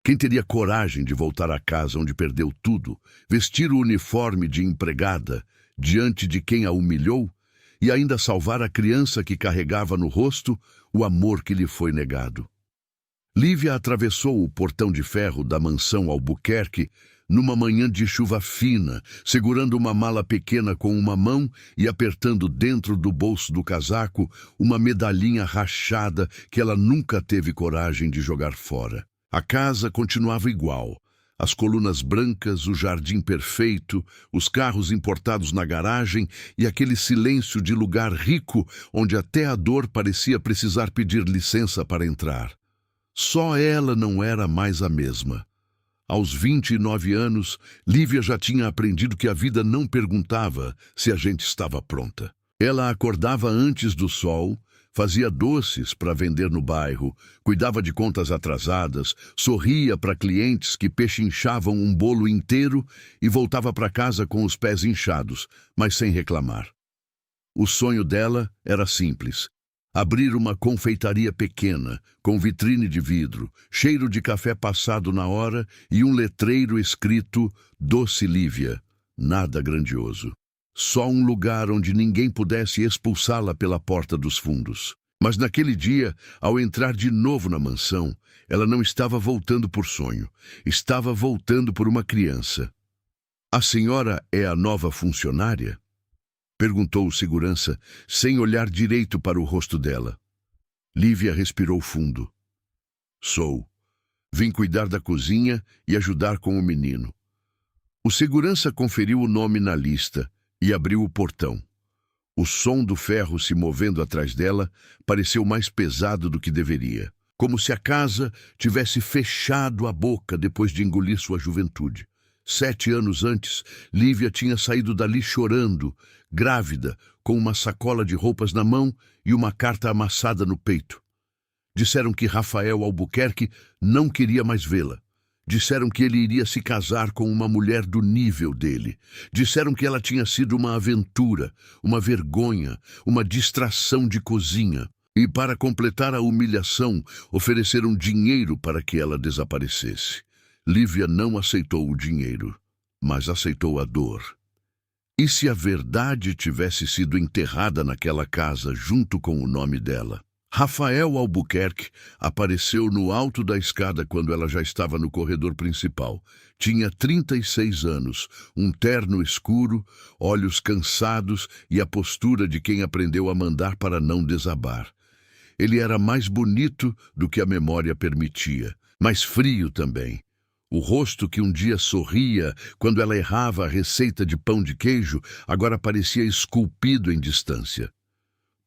Quem teria coragem de voltar à casa onde perdeu tudo, vestir o uniforme de empregada diante de quem a humilhou e ainda salvar a criança que carregava no rosto o amor que lhe foi negado? Lívia atravessou o portão de ferro da mansão Albuquerque numa manhã de chuva fina, segurando uma mala pequena com uma mão e apertando dentro do bolso do casaco uma medalhinha rachada que ela nunca teve coragem de jogar fora. A casa continuava igual. As colunas brancas, o jardim perfeito, os carros importados na garagem e aquele silêncio de lugar rico onde até a dor parecia precisar pedir licença para entrar. Só ela não era mais a mesma. Aos 29 anos, Lívia já tinha aprendido que a vida não perguntava se a gente estava pronta. Ela acordava antes do sol, fazia doces para vender no bairro, cuidava de contas atrasadas, sorria para clientes que pechinchavam um bolo inteiro e voltava para casa com os pés inchados, mas sem reclamar. O sonho dela era simples: abrir uma confeitaria pequena, com vitrine de vidro, cheiro de café passado na hora e um letreiro escrito Doce Lívia. Nada grandioso. Só um lugar onde ninguém pudesse expulsá-la pela porta dos fundos. Mas naquele dia, ao entrar de novo na mansão, ela não estava voltando por sonho. Estava voltando por uma criança. "A senhora é a nova funcionária?" perguntou o segurança, sem olhar direito para o rosto dela. Lívia respirou fundo. "Sou. Vim cuidar da cozinha e ajudar com o menino." O segurança conferiu o nome na lista e abriu o portão. O som do ferro se movendo atrás dela pareceu mais pesado do que deveria, como se a casa tivesse fechado a boca depois de engolir sua juventude. 7 anos antes, Lívia tinha saído dali chorando, grávida, com uma sacola de roupas na mão e uma carta amassada no peito. Disseram que Rafael Albuquerque não queria mais vê-la. Disseram que ele iria se casar com uma mulher do nível dele. Disseram que ela tinha sido uma aventura, uma vergonha, uma distração de cozinha. E, para completar a humilhação, ofereceram dinheiro para que ela desaparecesse. Lívia não aceitou o dinheiro, mas aceitou a dor. E se a verdade tivesse sido enterrada naquela casa junto com o nome dela? Rafael Albuquerque apareceu no alto da escada quando ela já estava no corredor principal. Tinha 36 anos, um terno escuro, olhos cansados e a postura de quem aprendeu a mandar para não desabar. Ele era mais bonito do que a memória permitia, mas frio também. O rosto que um dia sorria quando ela errava a receita de pão de queijo agora parecia esculpido em distância.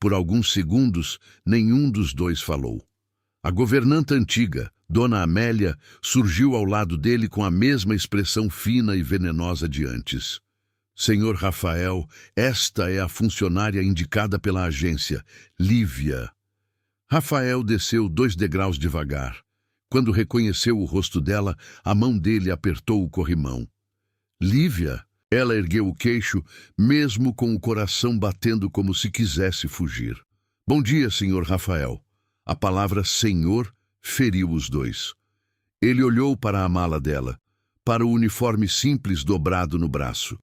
Por alguns segundos, nenhum dos dois falou. A governanta antiga, Dona Amélia, surgiu ao lado dele com a mesma expressão fina e venenosa de antes. "Senhor Rafael, esta é a funcionária indicada pela agência, Lívia." Rafael desceu 2 degraus devagar. Quando reconheceu o rosto dela, a mão dele apertou o corrimão. "Lívia?" Ela ergueu o queixo, mesmo com o coração batendo como se quisesse fugir. "Bom dia, senhor Rafael." A palavra senhor feriu os dois. Ele olhou para a mala dela, para o uniforme simples dobrado no braço,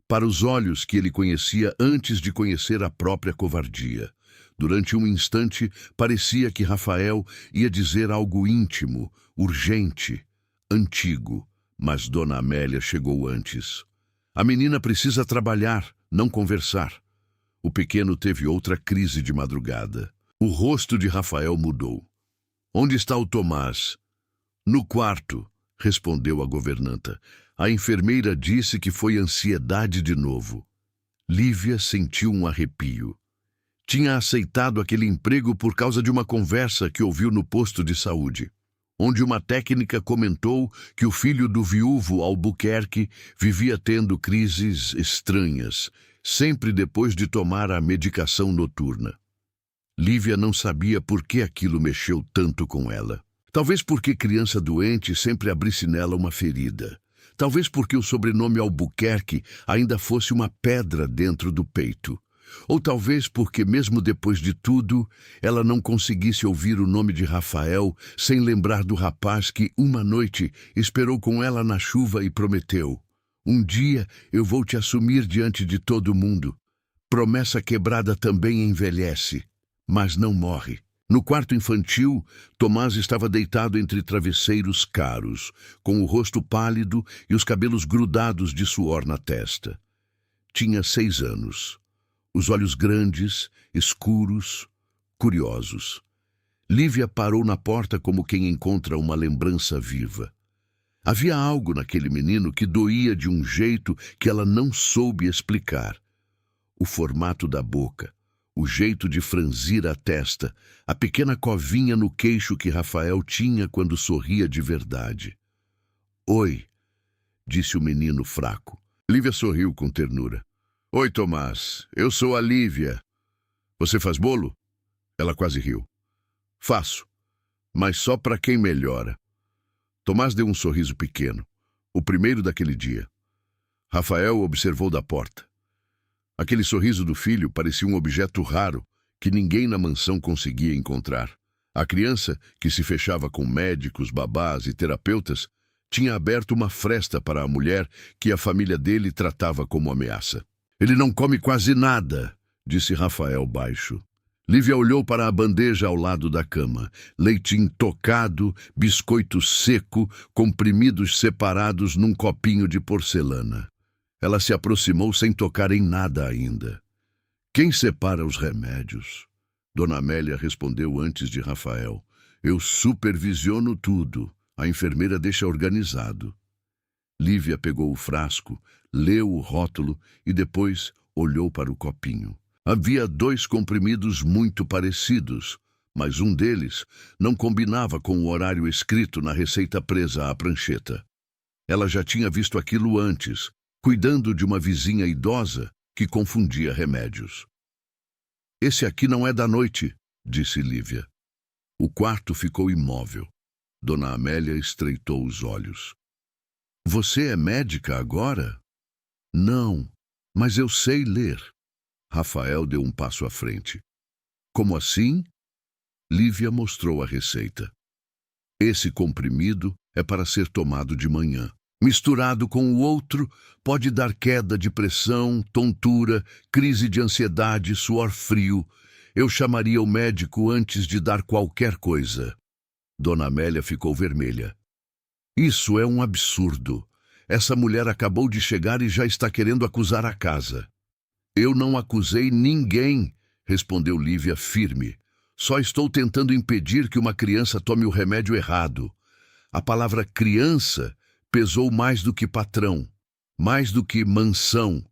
para os olhos que ele conhecia antes de conhecer a própria covardia. Durante um instante, parecia que Rafael ia dizer algo íntimo, urgente, antigo, mas Dona Amélia chegou antes. "A menina precisa trabalhar, não conversar." O pequeno teve outra crise de madrugada. O rosto de Rafael mudou. "Onde está o Tomás?" "No quarto", respondeu a governanta. A enfermeira disse que foi ansiedade de novo. Lívia sentiu um arrepio. Tinha aceitado aquele emprego por causa de uma conversa que ouviu no posto de saúde, onde uma técnica comentou que o filho do viúvo Albuquerque vivia tendo crises estranhas, sempre depois de tomar a medicação noturna. Lívia não sabia por que aquilo mexeu tanto com ela. Talvez porque criança doente sempre abrisse nela uma ferida. Talvez porque o sobrenome Albuquerque ainda fosse uma pedra dentro do peito. Ou talvez porque, mesmo depois de tudo, ela não conseguisse ouvir o nome de Rafael sem lembrar do rapaz que, uma noite, esperou com ela na chuva e prometeu: "Um dia eu vou te assumir diante de todo mundo." Promessa quebrada também envelhece, mas não morre. No quarto infantil, Tomás estava deitado entre travesseiros caros, com o rosto pálido e os cabelos grudados de suor na testa. Tinha 6 anos. Os olhos grandes, escuros, curiosos. Lívia parou na porta como quem encontra uma lembrança viva. Havia algo naquele menino que doía de um jeito que ela não soube explicar. O formato da boca, o jeito de franzir a testa, a pequena covinha no queixo que Rafael tinha quando sorria de verdade. "Oi", disse o menino fraco. Lívia sorriu com ternura. "Oi, Tomás, eu sou a Lívia. Você faz bolo?" Ela quase riu. "Faço, mas só para quem melhora." Tomás deu um sorriso pequeno, o primeiro daquele dia. Rafael observou da porta. Aquele sorriso do filho parecia um objeto raro que ninguém na mansão conseguia encontrar. A criança, que se fechava com médicos, babás e terapeutas, tinha aberto uma fresta para a mulher que a família dele tratava como ameaça. "Ele não come quase nada", disse Rafael baixo. Lívia olhou para a bandeja ao lado da cama. Leite intocado, biscoito seco, comprimidos separados num copinho de porcelana. Ela se aproximou sem tocar em nada ainda. "Quem separa os remédios?" Dona Amélia respondeu antes de Rafael. "Eu supervisiono tudo. A enfermeira deixa organizado." Lívia pegou o frasco, leu o rótulo e depois olhou para o copinho. Havia 2 comprimidos muito parecidos, mas um deles não combinava com o horário escrito na receita presa à prancheta. Ela já tinha visto aquilo antes, cuidando de uma vizinha idosa que confundia remédios. "Esse aqui não é da noite", disse Lívia. O quarto ficou imóvel. Dona Amélia estreitou os olhos. "Você é médica agora?" "Não, mas eu sei ler." Rafael deu um passo à frente. "Como assim?" Lívia mostrou a receita. "Esse comprimido é para ser tomado de manhã. Misturado com o outro, pode dar queda de pressão, tontura, crise de ansiedade, suor frio. Eu chamaria o médico antes de dar qualquer coisa." Dona Amélia ficou vermelha. "Isso é um absurdo. Essa mulher acabou de chegar e já está querendo acusar a casa." "Eu não acusei ninguém", respondeu Lívia firme. "Só estou tentando impedir que uma criança tome o remédio errado." A palavra criança pesou mais do que patrão, mais do que mansão,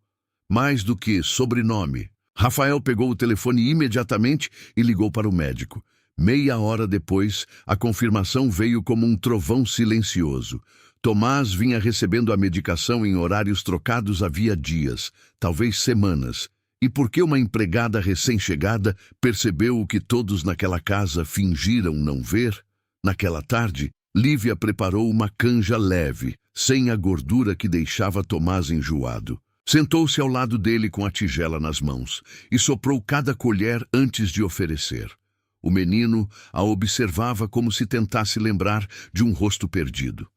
mais do que sobrenome. Rafael pegou o telefone imediatamente e ligou para o médico. Meia hora depois, a confirmação veio como um trovão silencioso. Tomás vinha recebendo a medicação em horários trocados havia dias, talvez semanas. E porque uma empregada recém-chegada percebeu o que todos naquela casa fingiram não ver, naquela tarde, Lívia preparou uma canja leve, sem a gordura que deixava Tomás enjoado. Sentou-se ao lado dele com a tigela nas mãos e soprou cada colher antes de oferecer. O menino a observava como se tentasse lembrar de um rosto perdido.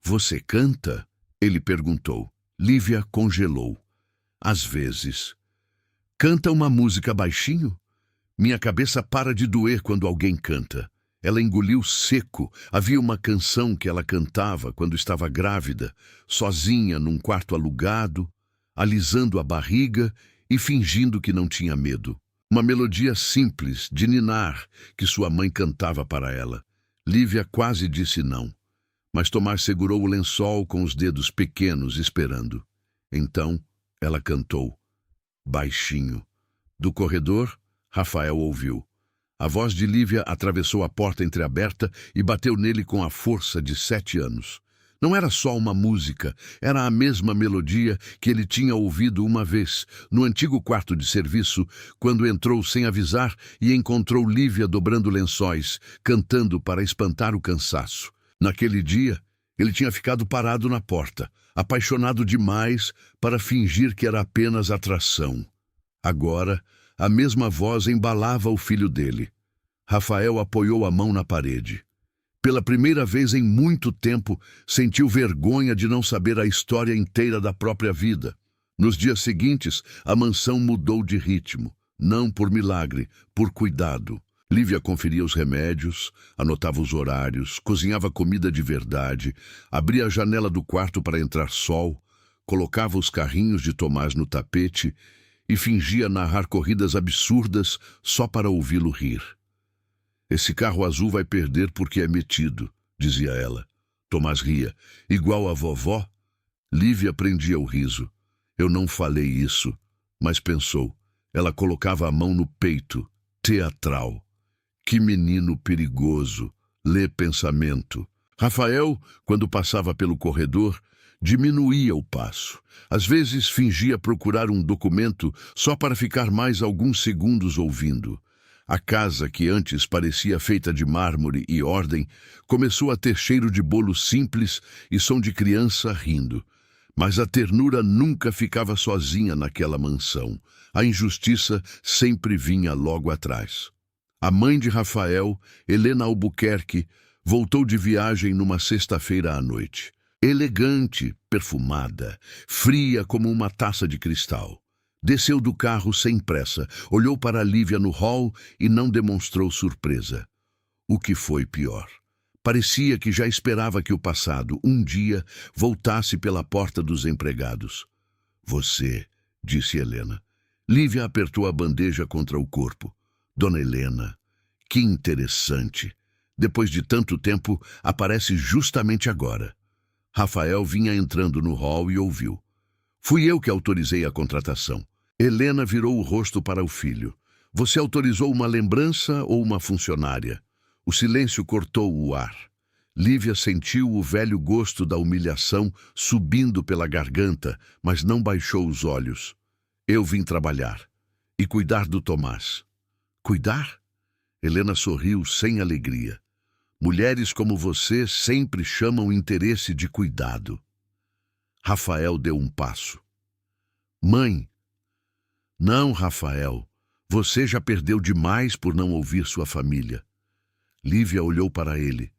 "Você canta?" ele perguntou. Lívia congelou. "Às vezes." "Canta uma música baixinho?" "Minha cabeça para de doer quando alguém canta." Ela engoliu seco. Havia uma canção que ela cantava quando estava grávida, sozinha num quarto alugado, alisando a barriga e fingindo que não tinha medo. Uma melodia simples, de ninar, que sua mãe cantava para ela. Lívia quase disse não, mas Tomás segurou o lençol com os dedos pequenos, esperando. Então, ela cantou, baixinho. Do corredor, Rafael ouviu. A voz de Lívia atravessou a porta entreaberta e bateu nele com a força de 7 anos. Não era só uma música, era a mesma melodia que ele tinha ouvido uma vez, no antigo quarto de serviço, quando entrou sem avisar e encontrou Lívia dobrando lençóis, cantando para espantar o cansaço. Naquele dia, ele tinha ficado parado na porta, apaixonado demais para fingir que era apenas atração. Agora, a mesma voz embalava o filho dele. Rafael apoiou a mão na parede. Pela primeira vez em muito tempo, sentiu vergonha de não saber a história inteira da própria vida. Nos dias seguintes, a mansão mudou de ritmo. Não por milagre, por cuidado. Lívia conferia os remédios, anotava os horários, cozinhava comida de verdade, abria a janela do quarto para entrar sol, colocava os carrinhos de Tomás no tapete e fingia narrar corridas absurdas só para ouvi-lo rir. Esse carro azul vai perder porque é metido, dizia ela. Tomás ria. Igual a vovó? Lívia prendia o riso. Eu não falei isso, mas pensou. Ela colocava a mão no peito. Teatral. Que menino perigoso. Lê pensamento. Rafael, quando passava pelo corredor, diminuía o passo. Às vezes fingia procurar um documento só para ficar mais alguns segundos ouvindo. A casa, que antes parecia feita de mármore e ordem, começou a ter cheiro de bolo simples e som de criança rindo. Mas a ternura nunca ficava sozinha naquela mansão. A injustiça sempre vinha logo atrás. A mãe de Rafael, Helena Albuquerque, voltou de viagem numa sexta-feira à noite. Elegante, perfumada, fria como uma taça de cristal. Desceu do carro sem pressa, olhou para Lívia no hall e não demonstrou surpresa. O que foi pior? Parecia que já esperava que o passado, um dia, voltasse pela porta dos empregados. Você, disse Helena. Lívia apertou a bandeja contra o corpo. Dona Helena, que interessante. Depois de tanto tempo, aparece justamente agora. Rafael vinha entrando no hall e ouviu. Fui eu que autorizei a contratação. Helena virou o rosto para o filho. Você autorizou uma lembrança ou uma funcionária? O silêncio cortou o ar. Lívia sentiu o velho gosto da humilhação subindo pela garganta, mas não baixou os olhos. Eu vim trabalhar e cuidar do Tomás. Cuidar? Helena sorriu sem alegria. Mulheres como você sempre chamam interesse de cuidado. Rafael deu um passo. Mãe! Não, Rafael. Você já perdeu demais por não ouvir sua família. Lívia olhou para ele.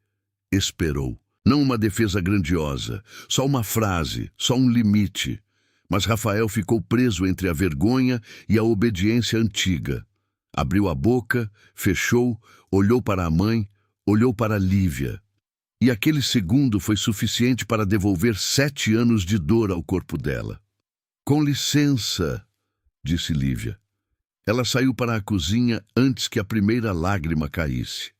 Esperou. Não uma defesa grandiosa, só uma frase, só um limite. Mas Rafael ficou preso entre a vergonha e a obediência antiga. Abriu a boca, fechou, olhou para a mãe, olhou para Lívia. E aquele segundo foi suficiente para devolver 7 anos de dor ao corpo dela. Com licença, disse Lívia. Ela saiu para a cozinha antes que a primeira lágrima caísse.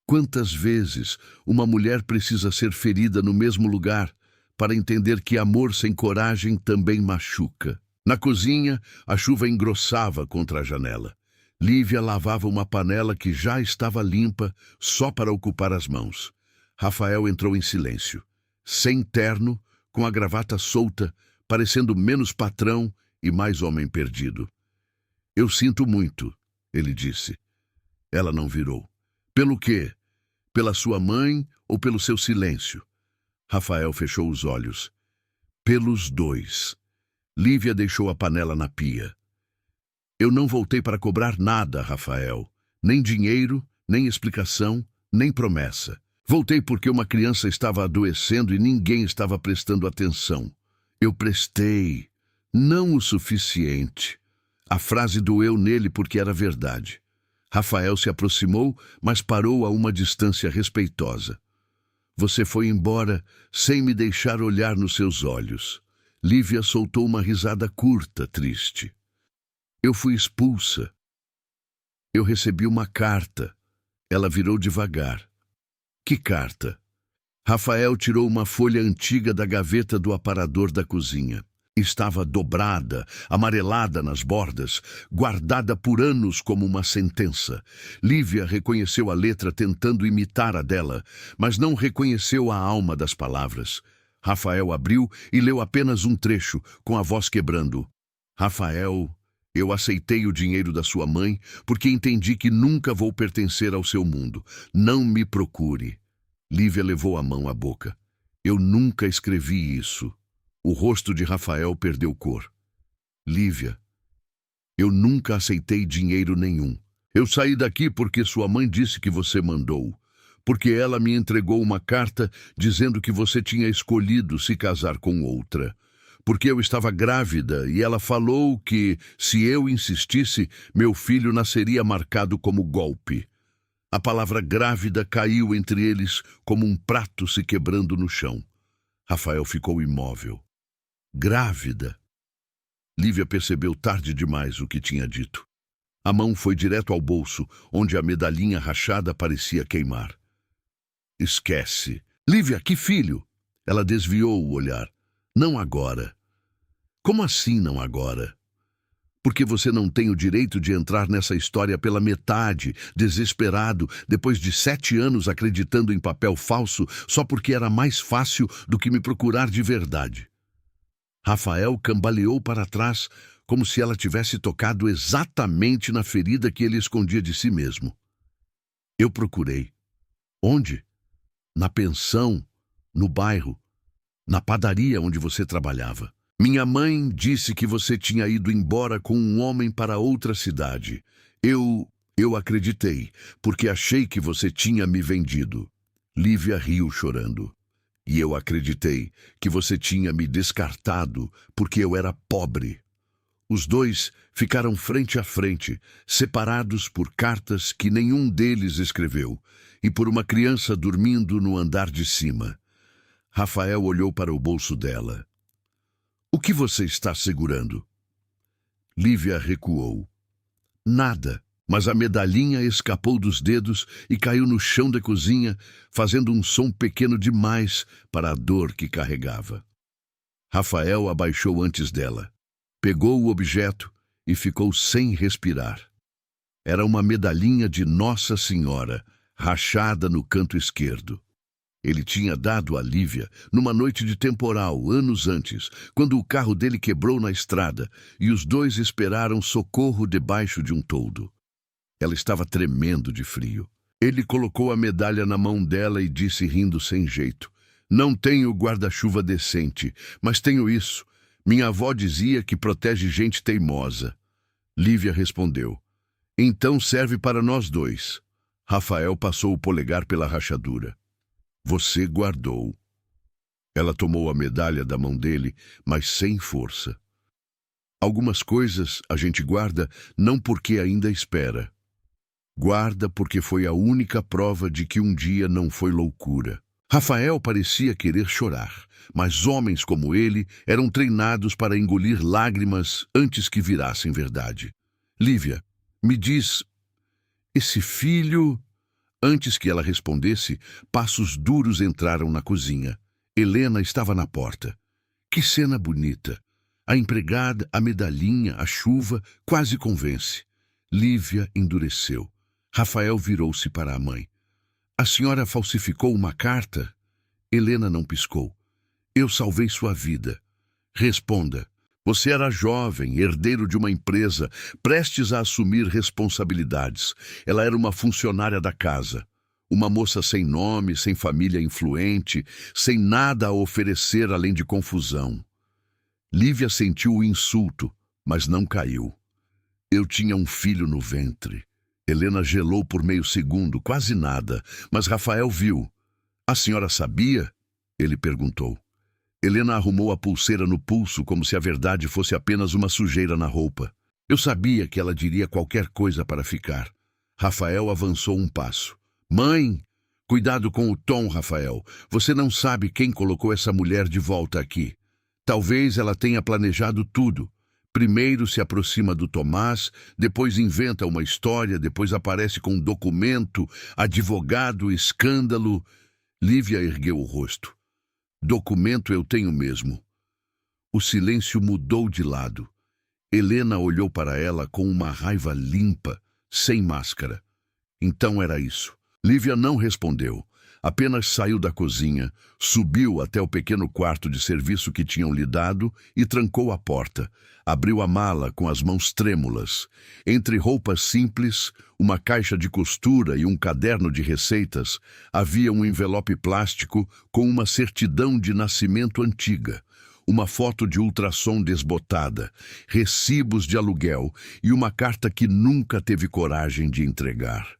Quantas vezes uma mulher precisa ser ferida no mesmo lugar para entender que amor sem coragem também machuca? Na cozinha, a chuva engrossava contra a janela. Lívia lavava uma panela que já estava limpa só para ocupar as mãos. Rafael entrou em silêncio, sem terno, com a gravata solta, parecendo menos patrão e mais homem perdido. Eu sinto muito, ele disse. Ela não virou. Pelo quê? Pela sua mãe ou pelo seu silêncio? Rafael fechou os olhos. Pelos dois. Lívia deixou a panela na pia. Eu não voltei para cobrar nada, Rafael. Nem dinheiro, nem explicação, nem promessa. Voltei porque uma criança estava adoecendo e ninguém estava prestando atenção. Eu prestei. Não o suficiente. A frase doeu nele porque era verdade. Rafael se aproximou, mas parou a uma distância respeitosa. Você foi embora sem me deixar olhar nos seus olhos. Lívia soltou uma risada curta, triste. Eu fui expulsa. Eu recebi uma carta. Ela virou devagar. Que carta? Rafael tirou uma folha antiga da gaveta do aparador da cozinha. Estava dobrada, amarelada nas bordas, guardada por anos como uma sentença. Lívia reconheceu a letra tentando imitar a dela, mas não reconheceu a alma das palavras. Rafael abriu e leu apenas um trecho, com a voz quebrando. Rafael, eu aceitei o dinheiro da sua mãe porque entendi que nunca vou pertencer ao seu mundo. Não me procure. Lívia levou a mão à boca. Eu nunca escrevi isso. O rosto de Rafael perdeu cor. Lívia, Eu nunca aceitei dinheiro nenhum. Eu saí daqui porque sua mãe disse que você mandou. Porque ela me entregou uma carta dizendo que você tinha escolhido se casar com outra. Porque eu estava grávida e ela falou que, se eu insistisse, meu filho nasceria marcado como golpe. A palavra grávida caiu entre eles como um prato se quebrando no chão. Rafael ficou imóvel. Grávida. Lívia percebeu tarde demais o que tinha dito. A mão foi direto ao bolso, onde a medalhinha rachada parecia queimar. Esquece. Lívia, que filho? Ela desviou o olhar. Não agora. Como assim não agora? Porque você não tem o direito de entrar nessa história pela metade, desesperado, depois de 7 anos acreditando em papel falso, só porque era mais fácil do que me procurar de verdade. Rafael cambaleou para trás, como se ela tivesse tocado exatamente na ferida que ele escondia de si mesmo. Eu procurei. Onde? Na pensão, no bairro, na padaria onde você trabalhava. Minha mãe disse que você tinha ido embora com um homem para outra cidade. Eu acreditei, porque achei que você tinha me vendido. Lívia riu chorando. E eu acreditei que você tinha me descartado porque eu era pobre. Os dois ficaram frente a frente, separados por cartas que nenhum deles escreveu, e por uma criança dormindo no andar de cima. Rafael olhou para o bolso dela. O que você está segurando? Lívia recuou. Nada, mas a medalhinha escapou dos dedos e caiu no chão da cozinha, fazendo um som pequeno demais para a dor que carregava. Rafael abaixou antes dela. Pegou o objeto e ficou sem respirar. Era uma medalhinha de Nossa Senhora, rachada no canto esquerdo. Ele tinha dado a Lívia numa noite de temporal, anos antes, quando o carro dele quebrou na estrada e os dois esperaram socorro debaixo de um toldo. Ela estava tremendo de frio. Ele colocou a medalha na mão dela e disse rindo sem jeito: Não tenho guarda-chuva decente, mas tenho isso. Minha avó dizia que protege gente teimosa. Lívia respondeu: Então serve para nós dois. Rafael passou o polegar pela rachadura. Você guardou. Ela tomou a medalha da mão dele, mas sem força. Algumas coisas a gente guarda não porque ainda espera. Guarda porque foi a única prova de que um dia não foi loucura. Rafael parecia querer chorar, mas homens como ele eram treinados para engolir lágrimas antes que virassem verdade. Lívia, me diz, esse filho... Antes que ela respondesse, passos duros entraram na cozinha. Helena estava na porta. Que cena bonita! A empregada, a medalhinha, a chuva, quase convence. Lívia endureceu. Rafael virou-se para a mãe. A senhora falsificou uma carta? Helena não piscou. Eu salvei sua vida. Responda. Você era jovem, herdeiro de uma empresa, prestes a assumir responsabilidades. Ela era uma funcionária da casa. Uma moça sem nome, sem família influente, sem nada a oferecer além de confusão. Lívia sentiu o insulto, mas não caiu. Eu tinha um filho no ventre. Helena gelou por meio segundo, quase nada, mas Rafael viu. A senhora sabia? Ele perguntou. Helena arrumou a pulseira no pulso como se a verdade fosse apenas uma sujeira na roupa. Eu sabia que ela diria qualquer coisa para ficar. Rafael avançou um passo. Mãe! Cuidado com o tom, Rafael. Você não sabe quem colocou essa mulher de volta aqui. Talvez ela tenha planejado tudo. Primeiro se aproxima do Tomás, depois inventa uma história, depois aparece com um documento, advogado, escândalo. Lívia ergueu o rosto. Documento eu tenho mesmo. O silêncio mudou de lado. Helena olhou para ela com uma raiva limpa, sem máscara. Então era isso. Lívia não respondeu. Apenas saiu da cozinha, subiu até o pequeno quarto de serviço que tinham lhe dado e trancou a porta. Abriu a mala com as mãos trêmulas. Entre roupas simples, uma caixa de costura e um caderno de receitas, havia um envelope plástico com uma certidão de nascimento antiga. uma foto de ultrassom desbotada, recibos de aluguel e uma carta que nunca teve coragem de entregar.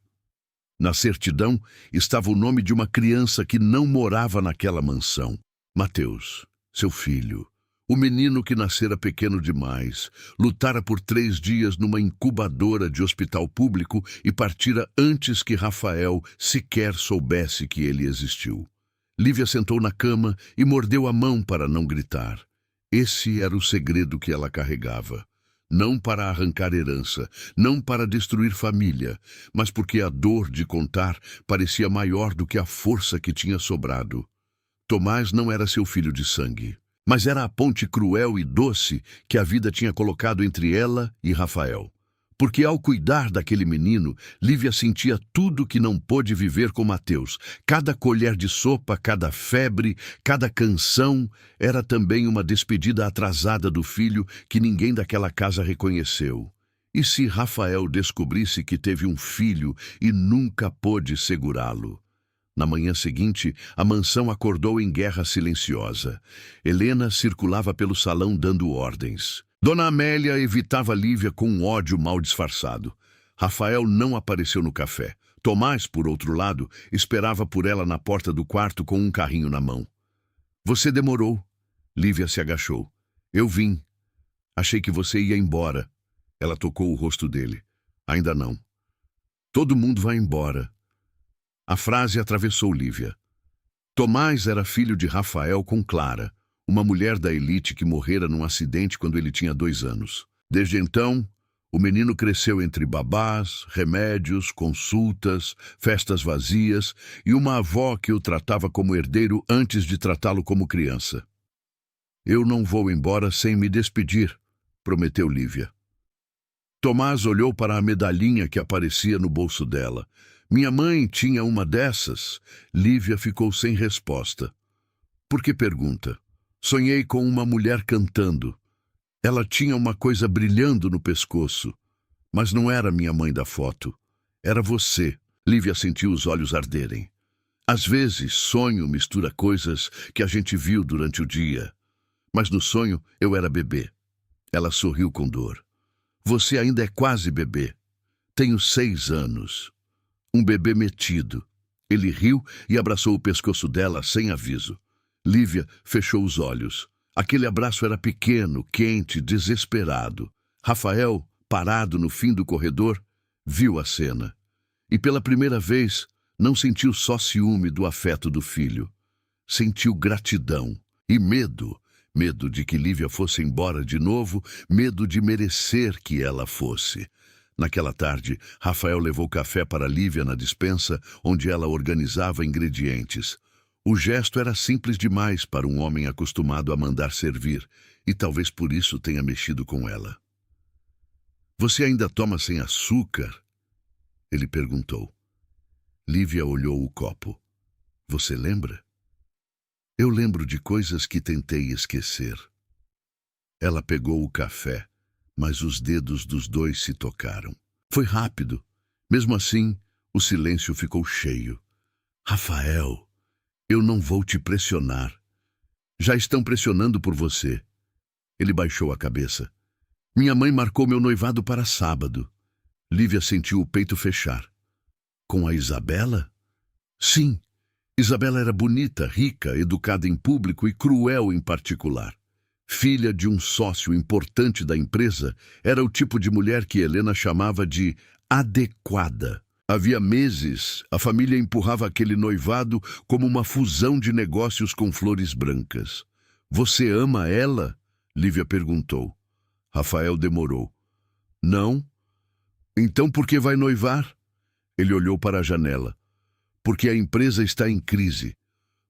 Na certidão estava o nome de uma criança que não morava naquela mansão. Mateus, seu filho. O menino que nascera pequeno demais, lutara por 3 dias numa incubadora de hospital público e partira antes que Rafael sequer soubesse que ele existiu. Lívia sentou na cama e mordeu a mão para não gritar. Esse era o segredo que ela carregava. Não para arrancar herança, não para destruir família, mas porque a dor de contar parecia maior do que a força que tinha sobrado. Tomás não era seu filho de sangue, mas era a ponte cruel e doce que a vida tinha colocado entre ela e Rafael. Porque ao cuidar daquele menino, Lívia sentia tudo que não pôde viver com Mateus. Cada colher de sopa, cada febre, cada canção era também uma despedida atrasada do filho que ninguém daquela casa reconheceu. E se Rafael descobrisse que teve um filho e nunca pôde segurá-lo? Na manhã seguinte, a mansão acordou em guerra silenciosa. Helena circulava pelo salão dando ordens. Dona Amélia evitava Lívia com um ódio mal disfarçado. Rafael não apareceu no café. Tomás, por outro lado, esperava por ela na porta do quarto com um carrinho na mão. Você demorou. Lívia se agachou. Eu vim. Achei que você ia embora. Ela tocou o rosto dele. Ainda não. Todo mundo vai embora. A frase atravessou Lívia. Tomás era filho de Rafael com Clara, uma mulher da elite que morrera num acidente quando ele tinha 2 anos. Desde então, o menino cresceu entre babás, remédios, consultas, festas vazias e uma avó que o tratava como herdeiro antes de tratá-lo como criança. Eu não vou embora sem me despedir, prometeu Lívia. Tomás olhou para a medalhinha que aparecia no bolso dela. Minha mãe tinha uma dessas. Lívia ficou sem resposta. Por que pergunta? Sonhei com uma mulher cantando. Ela tinha uma coisa brilhando no pescoço. Mas não era minha mãe da foto. Era você. Lívia sentiu os olhos arderem. Às vezes, sonho mistura coisas que a gente viu durante o dia. Mas no sonho, eu era bebê. Ela sorriu com dor. Você ainda é quase bebê. Tenho 6 anos. Um bebê metido. Ele riu e abraçou o pescoço dela sem aviso. Lívia fechou os olhos. Aquele abraço era pequeno, quente, desesperado. Rafael, parado no fim do corredor, viu a cena. E pela primeira vez, não sentiu só ciúme do afeto do filho. Sentiu gratidão e medo. Medo de que Lívia fosse embora de novo, medo de merecer que ela fosse. Naquela tarde, Rafael levou café para Lívia na despensa, onde ela organizava ingredientes. O gesto era simples demais para um homem acostumado a mandar servir, e talvez por isso tenha mexido com ela. Você ainda toma sem açúcar? Ele perguntou. Lívia olhou o copo. Você lembra? Eu lembro de coisas que tentei esquecer. Ela pegou o café, mas os dedos dos dois se tocaram. Foi rápido. Mesmo assim, o silêncio ficou cheio. Rafael, eu não vou te pressionar. Já estão pressionando por você. Ele baixou a cabeça. Minha mãe marcou meu noivado para sábado. Lívia sentiu o peito fechar. Com a Isabela? Sim. Isabela era bonita, rica, educada em público e cruel em particular. Filha de um sócio importante da empresa, era o tipo de mulher que Helena chamava de adequada. Havia meses, a família empurrava aquele noivado como uma fusão de negócios com flores brancas. Você ama ela? Lívia perguntou. Rafael demorou. Não. Então por que vai noivar? Ele olhou para a janela. Porque a empresa está em crise.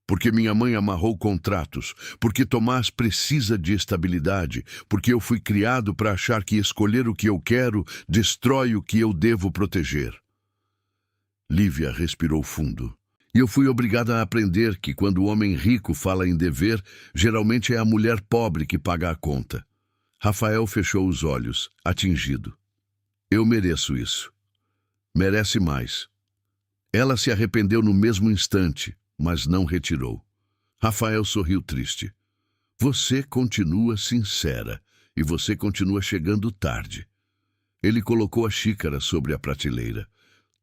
Porque minha mãe amarrou contratos. Porque Tomás precisa de estabilidade. Porque eu fui criado para achar que escolher o que eu quero destrói o que eu devo proteger. Lívia respirou fundo. E eu fui obrigada a aprender que quando o homem rico fala em dever, geralmente é a mulher pobre que paga a conta. Rafael fechou os olhos, atingido. Eu mereço isso. Merece mais. Ela se arrependeu no mesmo instante, mas não retirou. Rafael sorriu triste. Você continua sincera e você continua chegando tarde. Ele colocou a xícara sobre a prateleira.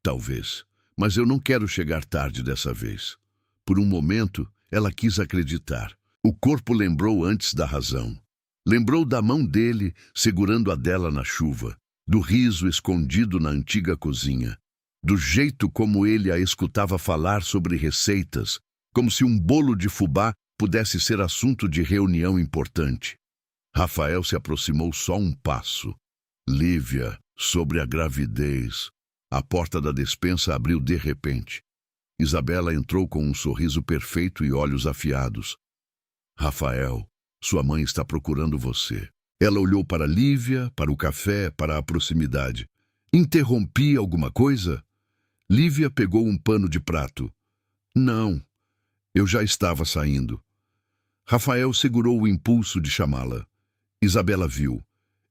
Talvez, mas eu não quero chegar tarde dessa vez. Por um momento, ela quis acreditar. O corpo lembrou antes da razão. Lembrou da mão dele segurando a dela na chuva, do riso escondido na antiga cozinha, do jeito como ele a escutava falar sobre receitas, como se um bolo de fubá pudesse ser assunto de reunião importante. Rafael se aproximou só um passo. Lívia, sobre a gravidez. A porta da despensa abriu de repente. Isabela entrou com um sorriso perfeito e olhos afiados. Rafael, sua mãe está procurando você. Ela olhou para Lívia, para o café, para a proximidade. Interrompi alguma coisa? Lívia pegou um pano de prato. Não, eu já estava saindo. Rafael segurou o impulso de chamá-la. Isabela viu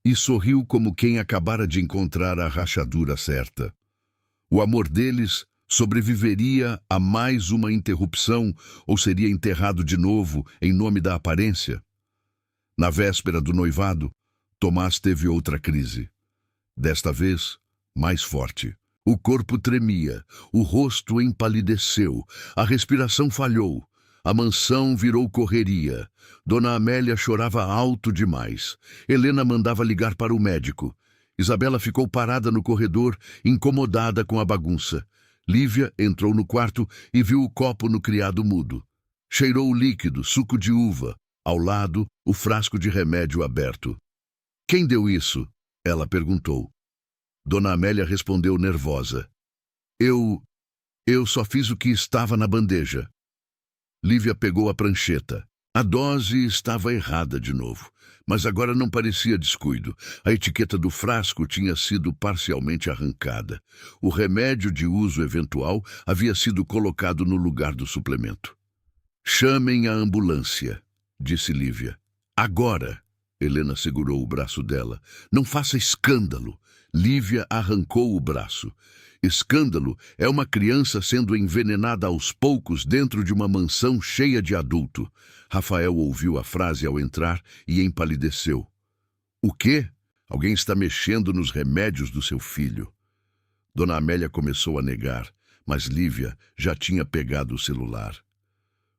e sorriu como quem acabara de encontrar a rachadura certa. O amor deles sobreviveria a mais uma interrupção ou seria enterrado de novo em nome da aparência? Na véspera do noivado, Tomás teve outra crise. Desta vez, mais forte. O corpo tremia, o rosto empalideceu, a respiração falhou. A mansão virou correria. Dona Amélia chorava alto demais. Helena mandava ligar para o médico. Isabela ficou parada no corredor, incomodada com a bagunça. Lívia entrou no quarto e viu o copo no criado mudo. Cheirou o líquido, suco de uva. Ao lado, o frasco de remédio aberto. Quem deu isso? Ela perguntou. Dona Amélia respondeu nervosa. Eu só fiz o que estava na bandeja. Lívia pegou a prancheta. A dose estava errada de novo, mas agora não parecia descuido. A etiqueta do frasco tinha sido parcialmente arrancada. O remédio de uso eventual havia sido colocado no lugar do suplemento. Chamem a ambulância, disse Lívia. Agora! Helena segurou o braço dela. Não faça escândalo. Lívia arrancou o braço. Escândalo é uma criança sendo envenenada aos poucos dentro de uma mansão cheia de adulto. Rafael ouviu a frase ao entrar e empalideceu. O quê? Alguém está mexendo nos remédios do seu filho. Dona Amélia começou a negar, mas Lívia já tinha pegado o celular.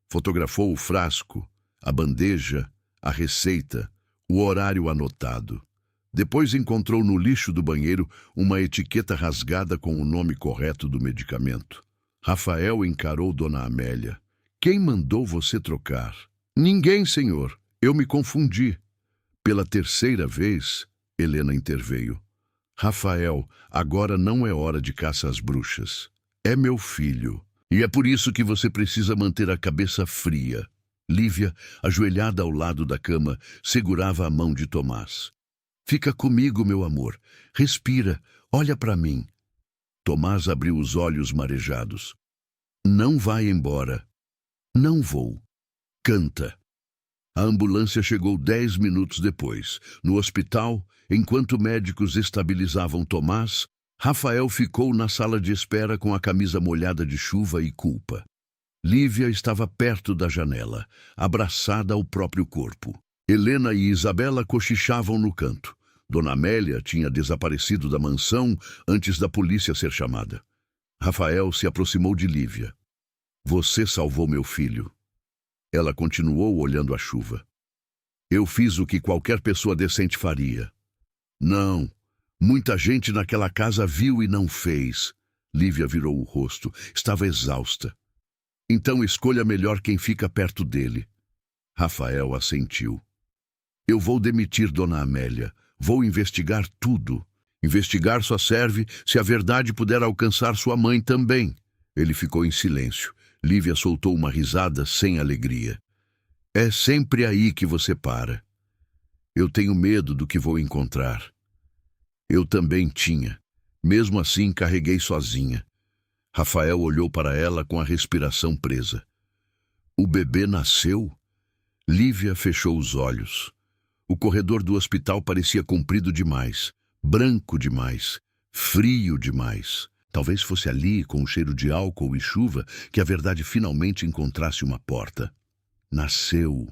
Fotografou o frasco, a bandeja, a receita, o horário anotado. Depois encontrou no lixo do banheiro uma etiqueta rasgada com o nome correto do medicamento. Rafael encarou Dona Amélia. Quem mandou você trocar? Ninguém, senhor. Eu me confundi. Pela terceira vez, Helena interveio. Rafael, agora não é hora de caça às bruxas. É meu filho. E é por isso que você precisa manter a cabeça fria. Lívia, ajoelhada ao lado da cama, segurava a mão de Tomás. Fica comigo, meu amor. Respira. Olha para mim. Tomás abriu os olhos marejados. Não vai embora. Não vou. Canta. A ambulância chegou 10 minutos depois. No hospital, enquanto médicos estabilizavam Tomás, Rafael ficou na sala de espera com a camisa molhada de chuva e culpa. Lívia estava perto da janela, abraçada ao próprio corpo. Helena e Isabela cochichavam no canto. Dona Amélia tinha desaparecido da mansão antes da polícia ser chamada. Rafael se aproximou de Lívia. Você salvou meu filho. Ela continuou olhando a chuva. Eu fiz o que qualquer pessoa decente faria. Não, muita gente naquela casa viu e não fez. Lívia virou o rosto. Estava exausta. Então escolha melhor quem fica perto dele. Rafael assentiu. Eu vou demitir Dona Amélia. Vou investigar tudo. Investigar só serve se a verdade puder alcançar sua mãe também. Ele ficou em silêncio. Lívia soltou uma risada sem alegria. É sempre aí que você para. Eu tenho medo do que vou encontrar. Eu também tinha. Mesmo assim, carreguei sozinha. Rafael olhou para ela com a respiração presa. O bebê nasceu? Lívia fechou os olhos. O corredor do hospital parecia comprido demais, branco demais, frio demais. Talvez fosse ali, com o cheiro de álcool e chuva, que a verdade finalmente encontrasse uma porta. Nasceu.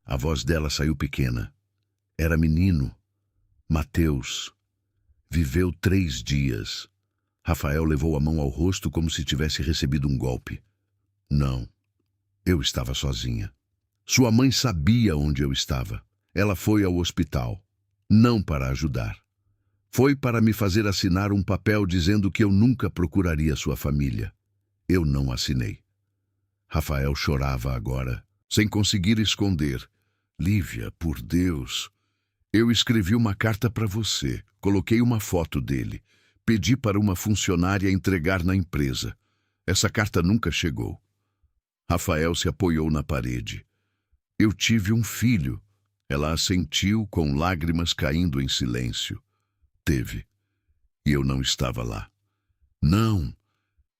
A voz dela saiu pequena. Era menino. Mateus. Viveu 3 dias. Rafael levou a mão ao rosto como se tivesse recebido um golpe. Não. Eu estava sozinha. Sua mãe sabia onde eu estava. Ela foi ao hospital. Não para ajudar. Foi para me fazer assinar um papel dizendo que eu nunca procuraria sua família. Eu não assinei. Rafael chorava agora, sem conseguir esconder. Lívia, por Deus. Eu escrevi uma carta para você, coloquei uma foto dele, pedi para uma funcionária entregar na empresa. Essa carta nunca chegou. Rafael se apoiou na parede. Eu tive um filho. Ela assentiu com lágrimas caindo em silêncio. Teve. E eu não estava lá. Não.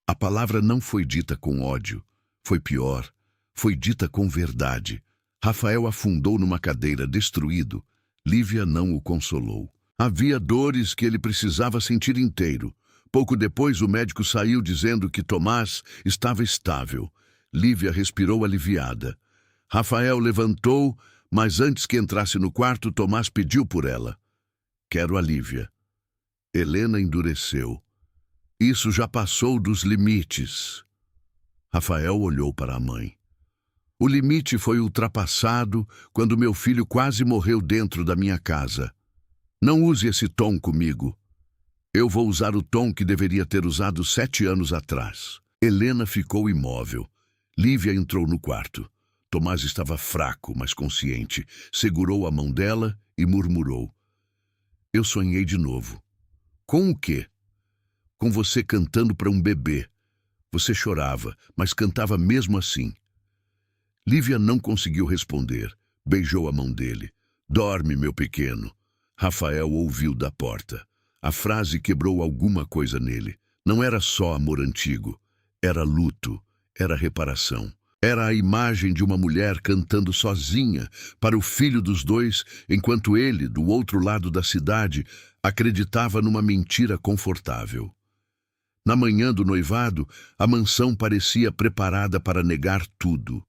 A palavra não foi dita com ódio. Foi pior. Foi dita com verdade. Rafael afundou numa cadeira destruído. Lívia não o consolou. Havia dores que ele precisava sentir inteiro. Pouco depois o médico saiu dizendo que Tomás estava estável. Lívia respirou aliviada. Rafael levantou, mas antes que entrasse no quarto, Tomás pediu por ela. Quero a Lívia. Helena endureceu. Isso já passou dos limites. Rafael olhou para a mãe. O limite foi ultrapassado quando meu filho quase morreu dentro da minha casa. Não use esse tom comigo. Eu vou usar o tom que deveria ter usado 7 anos atrás. Helena ficou imóvel. Lívia entrou no quarto. Tomás estava fraco, mas consciente. Segurou a mão dela e murmurou. Eu sonhei de novo. Com o quê? Com você cantando para um bebê. Você chorava, mas cantava mesmo assim. Lívia não conseguiu responder. Beijou a mão dele. Dorme, meu pequeno. Rafael ouviu da porta. A frase quebrou alguma coisa nele. Não era só amor antigo. Era luto. Era reparação. Era a imagem de uma mulher cantando sozinha para o filho dos dois, enquanto ele, do outro lado da cidade, acreditava numa mentira confortável. Na manhã do noivado, a mansão parecia preparada para negar tudo.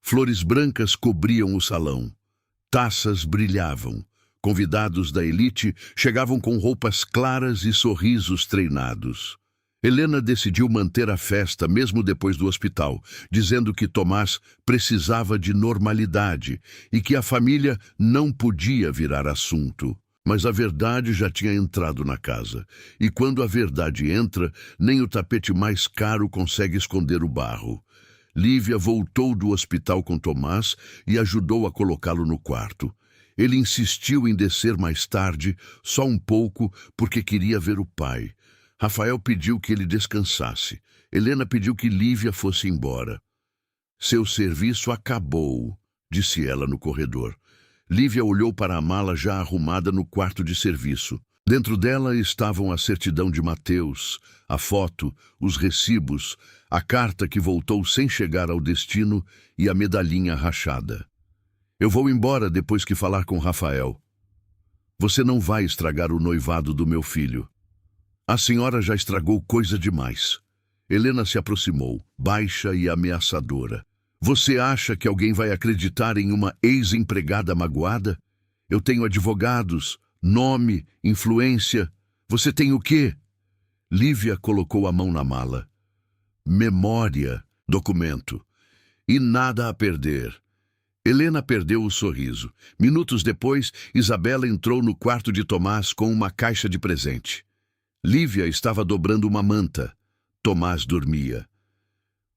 Flores brancas cobriam o salão. Taças brilhavam. Convidados da elite chegavam com roupas claras e sorrisos treinados. Helena decidiu manter a festa mesmo depois do hospital, dizendo que Tomás precisava de normalidade e que a família não podia virar assunto. Mas a verdade já tinha entrado na casa, e quando a verdade entra, nem o tapete mais caro consegue esconder o barro. Lívia voltou do hospital com Tomás e ajudou a colocá-lo no quarto. Ele insistiu em descer mais tarde, só um pouco, porque queria ver o pai. Rafael pediu que ele descansasse. Helena pediu que Lívia fosse embora. Seu serviço acabou, disse ela no corredor. Lívia olhou para a mala já arrumada no quarto de serviço. Dentro dela estavam a certidão de Mateus, a foto, os recibos, a carta que voltou sem chegar ao destino e a medalhinha rachada. Eu vou embora depois que falar com Rafael. Você não vai estragar o noivado do meu filho. A senhora já estragou coisa demais. Helena se aproximou, baixa e ameaçadora. Você acha que alguém vai acreditar em uma ex-empregada magoada? Eu tenho advogados, nome, influência. Você tem o quê? Lívia colocou a mão na mala. Memória, documento. E nada a perder. Helena perdeu o sorriso. Minutos depois, Isabela entrou no quarto de Tomás com uma caixa de presente. Lívia estava dobrando uma manta. Tomás dormia.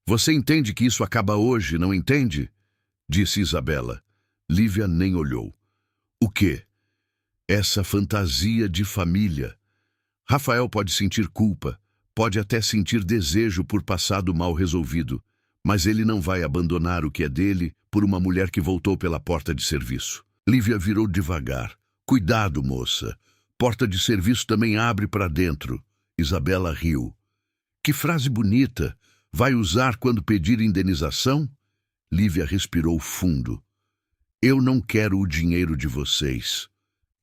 Você entende que isso acaba hoje, não entende? Disse Isabela. Lívia nem olhou. O quê? Essa fantasia de família. Rafael pode sentir culpa, pode até sentir desejo por passado mal resolvido, mas ele não vai abandonar o que é dele por uma mulher que voltou pela porta de serviço. Lívia virou devagar. Cuidado, moça. Porta de serviço também abre para dentro. Isabela riu. Que frase bonita. Vai usar quando pedir indenização? Lívia respirou fundo. Eu não quero o dinheiro de vocês.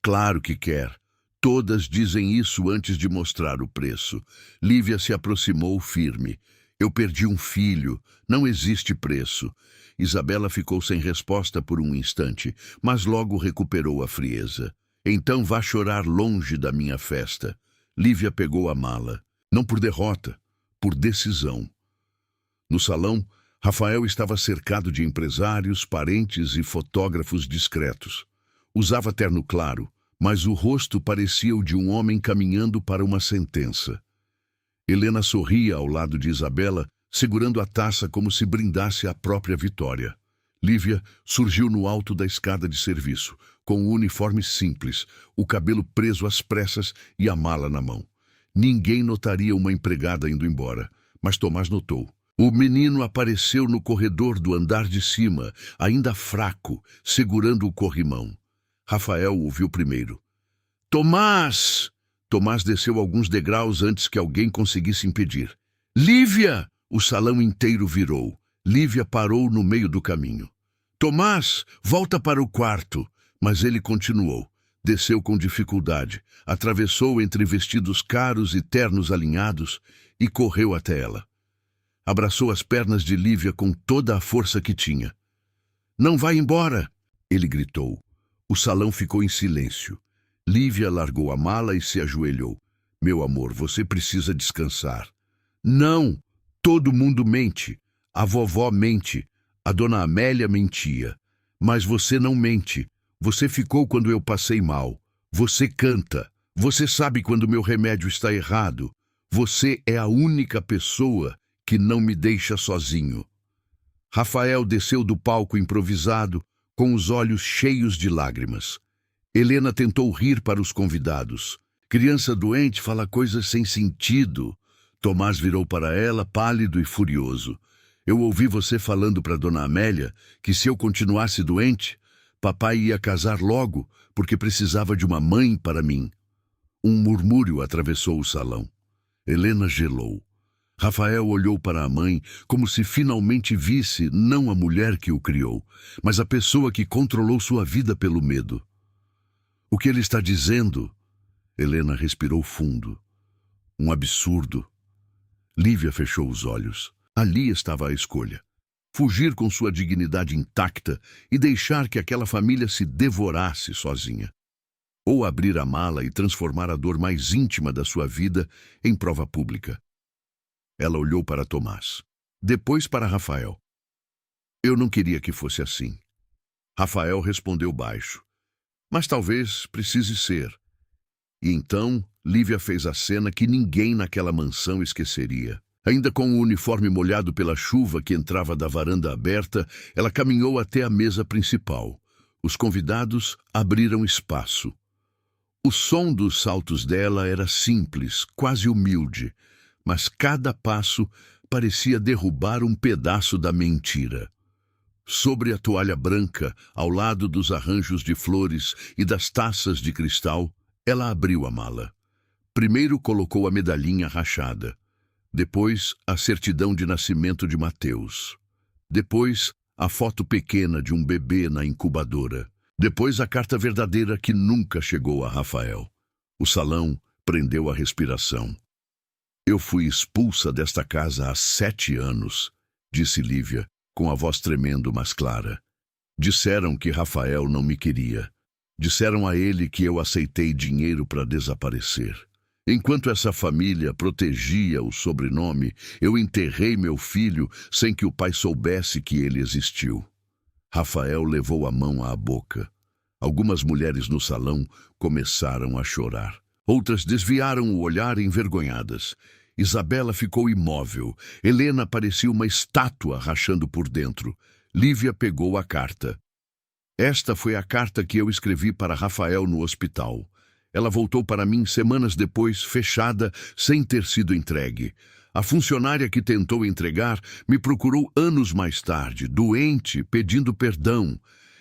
Claro que quer. Todas dizem isso antes de mostrar o preço. Lívia se aproximou firme. Eu perdi um filho. Não existe preço. Isabela ficou sem resposta por um instante, mas logo recuperou a frieza. Então vá chorar longe da minha festa. Lívia pegou a mala. Não por derrota, por decisão. No salão, Rafael estava cercado de empresários, parentes e fotógrafos discretos. Usava terno claro, mas o rosto parecia o de um homem caminhando para uma sentença. Helena sorria ao lado de Isabela, segurando a taça como se brindasse à própria vitória. Lívia surgiu no alto da escada de serviço, com um uniforme simples, o cabelo preso às pressas e a mala na mão. Ninguém notaria uma empregada indo embora, mas Tomás notou. O menino apareceu no corredor do andar de cima, ainda fraco, segurando o corrimão. Rafael o viu primeiro. Tomás! Tomás desceu alguns degraus antes que alguém conseguisse impedir. Lívia! O salão inteiro virou. Lívia parou no meio do caminho. Tomás, volta para o quarto. Mas ele continuou. Desceu com dificuldade, atravessou entre vestidos caros e ternos alinhados e correu até ela. Abraçou as pernas de Lívia com toda a força que tinha. Não vai embora! Ele gritou. O salão ficou em silêncio. Lívia largou a mala e se ajoelhou. Meu amor, você precisa descansar. Não! Todo mundo mente. A vovó mente. A dona Amélia mentia. Mas você não mente. Você ficou quando eu passei mal. Você canta. Você sabe quando meu remédio está errado. Você é a única pessoa que não me deixa sozinho. Rafael desceu do palco improvisado, com os olhos cheios de lágrimas. Helena tentou rir para os convidados. Criança doente fala coisas sem sentido. Tomás virou para ela, pálido e furioso. Eu ouvi você falando para Dona Amélia que se eu continuasse doente, papai ia casar logo, porque precisava de uma mãe para mim. Um murmúrio atravessou o salão. Helena gelou. Rafael olhou para a mãe como se finalmente visse não a mulher que o criou, mas a pessoa que controlou sua vida pelo medo. O que ele está dizendo? Helena respirou fundo. Um absurdo. Lívia fechou os olhos. Ali estava a escolha. Fugir com sua dignidade intacta e deixar que aquela família se devorasse sozinha. Ou abrir a mala e transformar a dor mais íntima da sua vida em prova pública. Ela olhou para Tomás. Depois para Rafael. Eu não queria que fosse assim. Rafael respondeu baixo. Mas talvez precise ser. E então, Lívia fez a cena que ninguém naquela mansão esqueceria. Ainda com o uniforme molhado pela chuva que entrava da varanda aberta, ela caminhou até a mesa principal. Os convidados abriram espaço. O som dos saltos dela era simples, quase humilde, mas cada passo parecia derrubar um pedaço da mentira. Sobre a toalha branca, ao lado dos arranjos de flores e das taças de cristal, ela abriu a mala. Primeiro colocou a medalhinha rachada. Depois, a certidão de nascimento de Mateus. Depois, a foto pequena de um bebê na incubadora. Depois, a carta verdadeira que nunca chegou a Rafael. O salão prendeu a respiração. Eu fui expulsa desta casa há 7 anos, disse Lívia, com a voz tremendo, mas clara. Disseram que Rafael não me queria. Disseram a ele que eu aceitei dinheiro para desaparecer. Enquanto essa família protegia o sobrenome, eu enterrei meu filho sem que o pai soubesse que ele existiu. Rafael levou a mão à boca. Algumas mulheres no salão começaram a chorar. Outras desviaram o olhar envergonhadas. Isabela ficou imóvel. Helena parecia uma estátua rachando por dentro. Lívia pegou a carta. Esta foi a carta que eu escrevi para Rafael no hospital. Ela voltou para mim semanas depois, fechada, sem ter sido entregue. A funcionária que tentou entregar me procurou anos mais tarde, doente, pedindo perdão.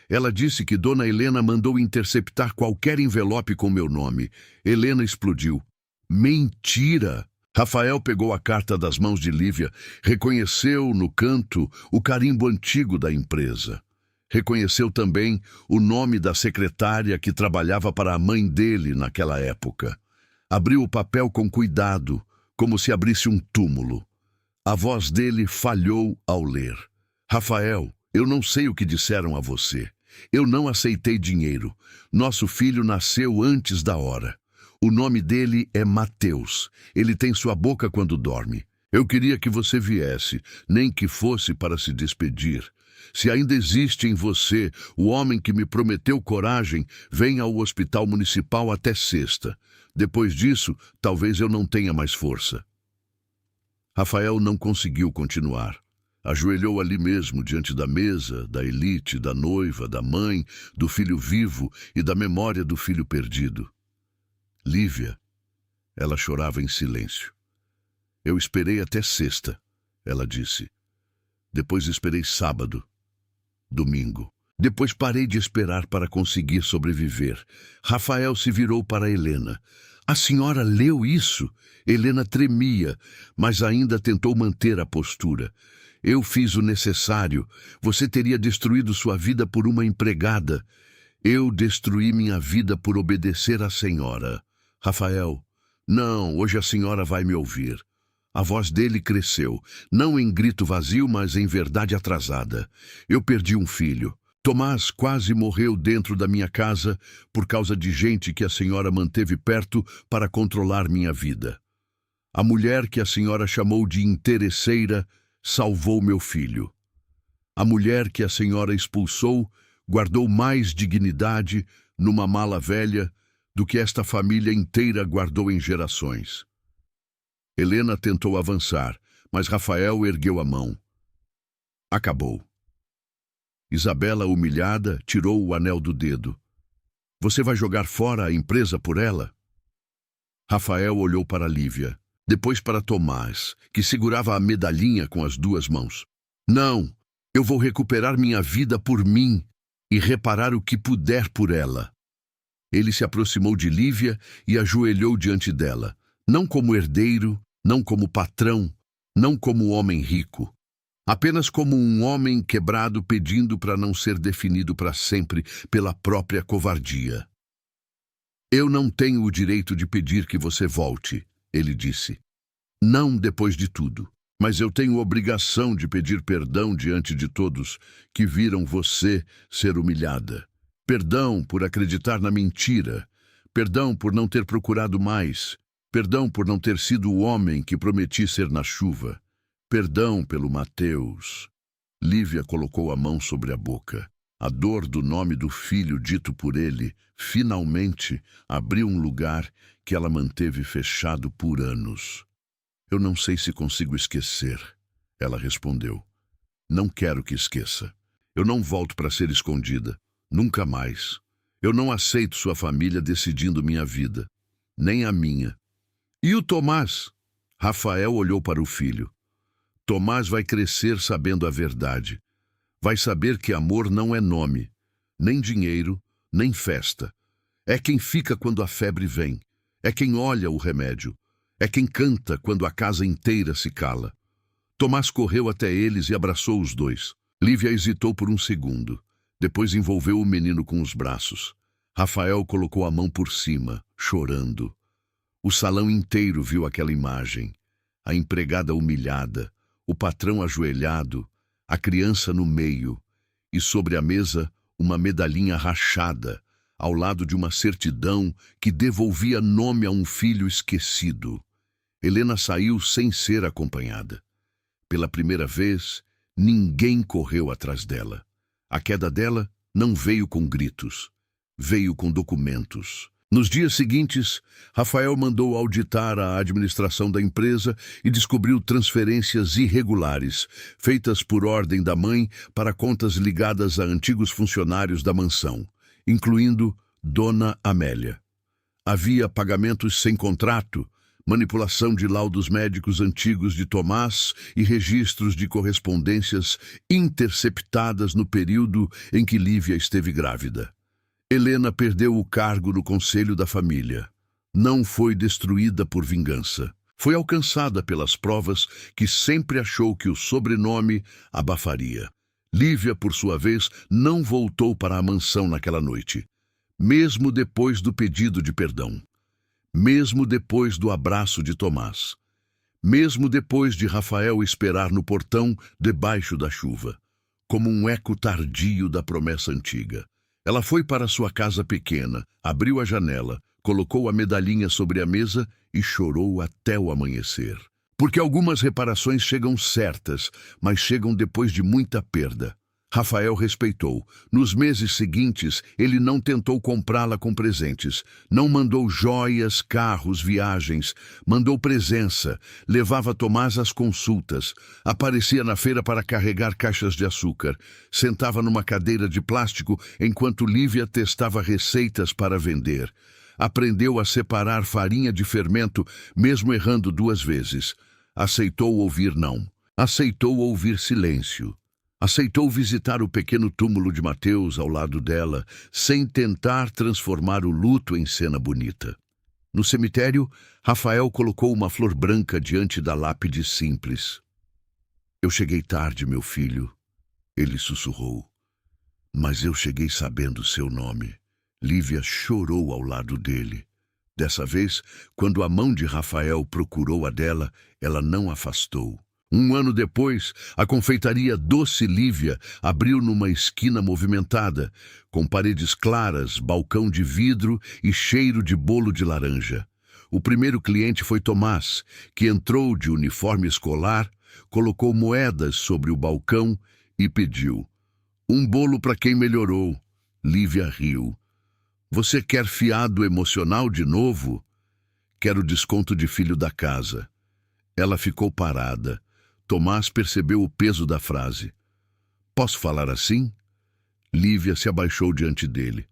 Ela disse que Dona Helena mandou interceptar qualquer envelope com meu nome. Helena explodiu. Mentira! Rafael pegou a carta das mãos de Lívia, reconheceu no canto o carimbo antigo da empresa. Reconheceu também o nome da secretária que trabalhava para a mãe dele naquela época. Abriu o papel com cuidado, como se abrisse um túmulo. A voz dele falhou ao ler. Rafael, eu não sei o que disseram a você. Eu não aceitei dinheiro. Nosso filho nasceu antes da hora. O nome dele é Mateus. Ele tem sua boca quando dorme. Eu queria que você viesse, nem que fosse para se despedir. Se ainda existe em você o homem que me prometeu coragem, venha ao hospital municipal até sexta. Depois disso, talvez eu não tenha mais força. Rafael não conseguiu continuar. Ajoelhou ali mesmo, diante da mesa, da elite, da noiva, da mãe, do filho vivo e da memória do filho perdido. Lívia. Ela chorava em silêncio. Eu esperei até sexta, ela disse. Depois esperei sábado, domingo. Depois parei de esperar para conseguir sobreviver. Rafael se virou para Helena. A senhora leu isso? Helena tremia, mas ainda tentou manter a postura. Eu fiz o necessário. Você teria destruído sua vida por uma empregada. Eu destruí minha vida por obedecer à senhora. Rafael, não, hoje a senhora vai me ouvir. A voz dele cresceu, não em grito vazio, mas em verdade atrasada. Eu perdi um filho. Tomás quase morreu dentro da minha casa por causa de gente que a senhora manteve perto para controlar minha vida. A mulher que a senhora chamou de interesseira salvou meu filho. A mulher que a senhora expulsou guardou mais dignidade numa mala velha do que esta família inteira guardou em gerações. Helena tentou avançar, mas Rafael ergueu a mão. Acabou. Isabela, humilhada, tirou o anel do dedo. Você vai jogar fora a empresa por ela? Rafael olhou para Lívia, depois para Tomás, que segurava a medalhinha com as duas mãos. Não, eu vou recuperar minha vida por mim e reparar o que puder por ela. Ele se aproximou de Lívia e ajoelhou diante dela, não como herdeiro, não como patrão, não como homem rico, apenas como um homem quebrado pedindo para não ser definido para sempre pela própria covardia. Eu não tenho o direito de pedir que você volte, ele disse. Não depois de tudo, mas eu tenho obrigação de pedir perdão diante de todos que viram você ser humilhada. Perdão por acreditar na mentira. Perdão por não ter procurado mais. Perdão por não ter sido o homem que prometi ser na chuva. Perdão pelo Mateus. Lívia colocou a mão sobre a boca. A dor do nome do filho dito por ele, finalmente, abriu um lugar que ela manteve fechado por anos. Eu não sei se consigo esquecer, ela respondeu. Não quero que esqueça. Eu não volto para ser escondida. Nunca mais. Eu não aceito sua família decidindo minha vida. Nem a minha. E o Tomás? Rafael olhou para o filho. Tomás vai crescer sabendo a verdade. Vai saber que amor não é nome, nem dinheiro, nem festa. É quem fica quando a febre vem. É quem olha o remédio. É quem canta quando a casa inteira se cala. Tomás correu até eles e abraçou os dois. Lívia hesitou por um segundo. Depois envolveu o menino com os braços. Rafael colocou a mão por cima, chorando. O salão inteiro viu aquela imagem. A empregada humilhada, o patrão ajoelhado, a criança no meio, e sobre a mesa uma medalhinha rachada, ao lado de uma certidão que devolvia nome a um filho esquecido. Helena saiu sem ser acompanhada. Pela primeira vez, ninguém correu atrás dela. A queda dela não veio com gritos, veio com documentos. Nos dias seguintes, Rafael mandou auditar a administração da empresa e descobriu transferências irregulares, feitas por ordem da mãe para contas ligadas a antigos funcionários da mansão, incluindo Dona Amélia. Havia pagamentos sem contrato, manipulação de laudos médicos antigos de Tomás e registros de correspondências interceptadas no período em que Lívia esteve grávida. Helena perdeu o cargo no conselho da família. Não foi destruída por vingança. Foi alcançada pelas provas que sempre achou que o sobrenome abafaria. Lívia, por sua vez, não voltou para a mansão naquela noite, mesmo depois do pedido de perdão. Mesmo depois do abraço de Tomás. mesmo depois de Rafael esperar no portão debaixo da chuva, como um eco tardio da promessa antiga. Ela foi para sua casa pequena, abriu a janela, colocou a medalhinha sobre a mesa e chorou até o amanhecer. Porque algumas reparações chegam certas, mas chegam depois de muita perda. Rafael respeitou. Nos meses seguintes, ele não tentou comprá-la com presentes. Não mandou joias, carros, viagens. Mandou presença. Levava Tomás às consultas. Aparecia na feira para carregar caixas de açúcar. Sentava numa cadeira de plástico enquanto Lívia testava receitas para vender. Aprendeu a separar farinha de fermento, mesmo errando 2 vezes. Aceitou ouvir não. Aceitou ouvir silêncio. Aceitou visitar o pequeno túmulo de Mateus ao lado dela, sem tentar transformar o luto em cena bonita. No cemitério, Rafael colocou uma flor branca diante da lápide simples. Eu cheguei tarde, meu filho, ele sussurrou. Mas eu cheguei sabendo seu nome. Lívia chorou ao lado dele. Dessa vez, quando a mão de Rafael procurou a dela, ela não afastou. 1 ano depois, a confeitaria Doce Lívia abriu numa esquina movimentada, com paredes claras, balcão de vidro e cheiro de bolo de laranja. O primeiro cliente foi Tomás, que entrou de uniforme escolar, colocou moedas sobre o balcão e pediu: "Um bolo para quem melhorou." Lívia riu. "Você quer fiado emocional de novo?" "Quero desconto de filho da casa." Ela ficou parada. Tomás percebeu o peso da frase. "Posso falar assim?" Lívia se abaixou diante dele.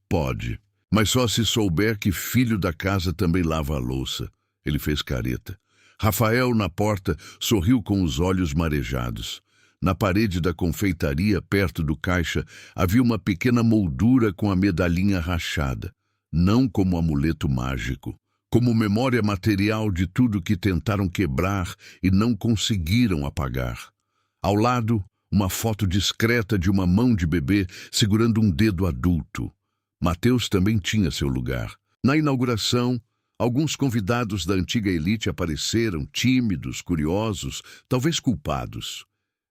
"Pode, mas só se souber que filho da casa também lava a louça." Ele fez careta. Rafael, na porta, sorriu com os olhos marejados. Na parede da confeitaria, perto do caixa, havia uma pequena moldura com a medalhinha rachada. Não como amuleto mágico, como memória material de tudo que tentaram quebrar e não conseguiram apagar. Ao lado, uma foto discreta de uma mão de bebê segurando um dedo adulto. Mateus também tinha seu lugar. Na inauguração, alguns convidados da antiga elite apareceram, tímidos, curiosos, talvez culpados.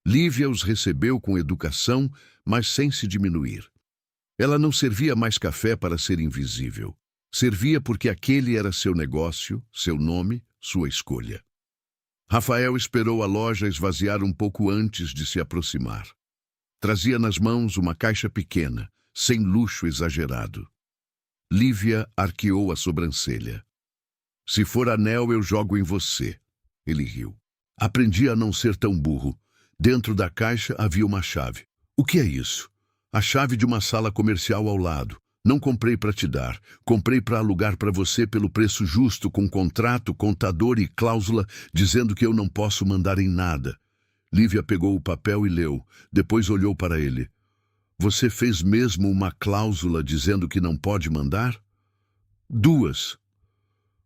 Lívia os recebeu com educação, mas sem se diminuir. Ela não servia mais café para ser invisível. Servia porque aquele era seu negócio, seu nome, sua escolha. Rafael esperou a loja esvaziar um pouco antes de se aproximar. Trazia nas mãos uma caixa pequena, sem luxo exagerado. Lívia arqueou a sobrancelha. "Se for anel, eu jogo em você." Ele riu. Aprendi a não ser tão burro. Dentro da caixa havia uma chave. "O que é isso?" "A chave de uma sala comercial ao lado. Não comprei para te dar. Comprei para alugar para você pelo preço justo, com contrato, contador e cláusula dizendo que eu não posso mandar em nada." Lívia pegou o papel e leu. Depois olhou para ele. "Você fez mesmo uma cláusula dizendo que não pode mandar?" "2."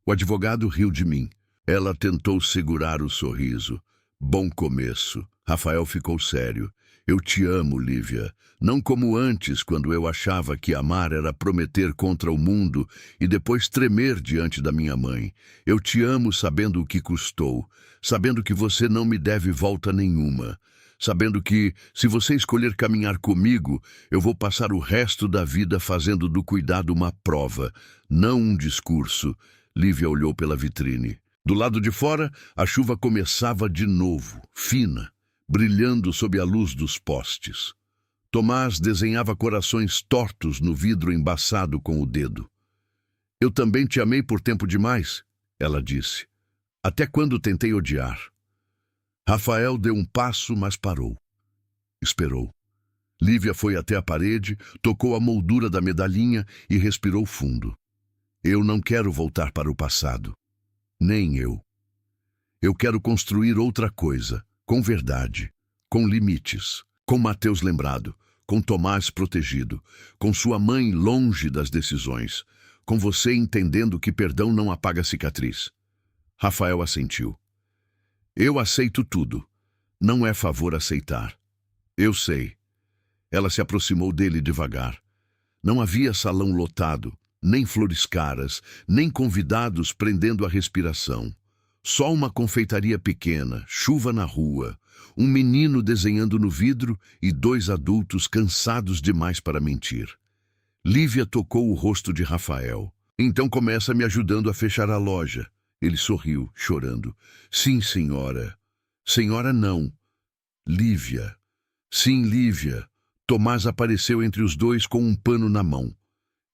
O advogado riu de mim. Ela tentou segurar o sorriso. "Bom começo." Rafael ficou sério. "Eu te amo, Lívia. Não como antes, quando eu achava que amar era prometer contra o mundo e depois tremer diante da minha mãe. Eu te amo sabendo o que custou, sabendo que você não me deve volta nenhuma, sabendo que, se você escolher caminhar comigo, eu vou passar o resto da vida fazendo do cuidado uma prova, não um discurso." Lívia olhou pela vitrine. Do lado de fora, a chuva começava de novo, fina, brilhando sob a luz dos postes. Tomás desenhava corações tortos no vidro embaçado com o dedo. "Eu também te amei por tempo demais," ela disse. "Até quando tentei odiar." Rafael deu um passo, mas parou. Esperou. Lívia foi até a parede, tocou a moldura da medalhinha e respirou fundo. "Eu não quero voltar para o passado. Nem eu. Eu quero construir outra coisa, com verdade, com limites, com Mateus lembrado, com Tomás protegido, com sua mãe longe das decisões, com você entendendo que perdão não apaga cicatriz." Rafael assentiu. "Eu aceito tudo. Não é favor aceitar." "Eu sei." Ela se aproximou dele devagar. Não havia salão lotado, nem flores caras, nem convidados prendendo a respiração. Só uma confeitaria pequena, chuva na rua, um menino desenhando no vidro e dois adultos cansados demais para mentir. Lívia tocou o rosto de Rafael. Então começa me ajudando a fechar a loja. Ele sorriu, chorando. Sim, senhora. Senhora, não. Lívia. Sim, Lívia. Tomás apareceu entre os dois com um pano na mão.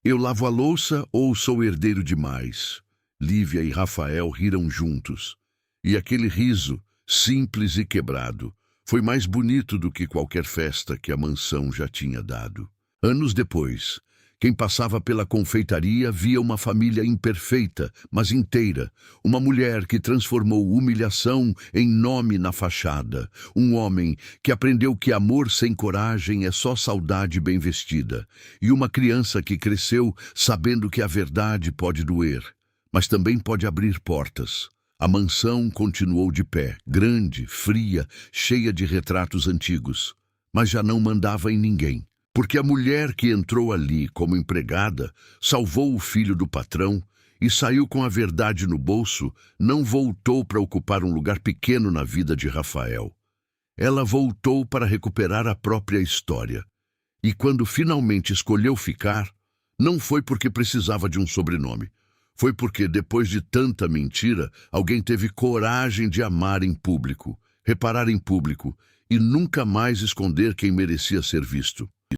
Eu lavo a louça ou sou herdeiro demais? Lívia e Rafael riram juntos. E aquele riso, simples e quebrado, foi mais bonito do que qualquer festa que a mansão já tinha dado. Anos depois, quem passava pela confeitaria via uma família imperfeita, mas inteira. Uma mulher que transformou humilhação em nome na fachada. Um homem que aprendeu que amor sem coragem é só saudade bem vestida. E uma criança que cresceu sabendo que a verdade pode doer, mas também pode abrir portas. A mansão continuou de pé, grande, fria, cheia de retratos antigos, mas já não mandava em ninguém. Porque a mulher que entrou ali como empregada salvou o filho do patrão e saiu com a verdade no bolso, não voltou para ocupar um lugar pequeno na vida de Rafael. Ela voltou para recuperar a própria história. E quando finalmente escolheu ficar, não foi porque precisava de um sobrenome. Foi porque, depois de tanta mentira, alguém teve coragem de amar em público, reparar em público e nunca mais esconder quem merecia ser visto.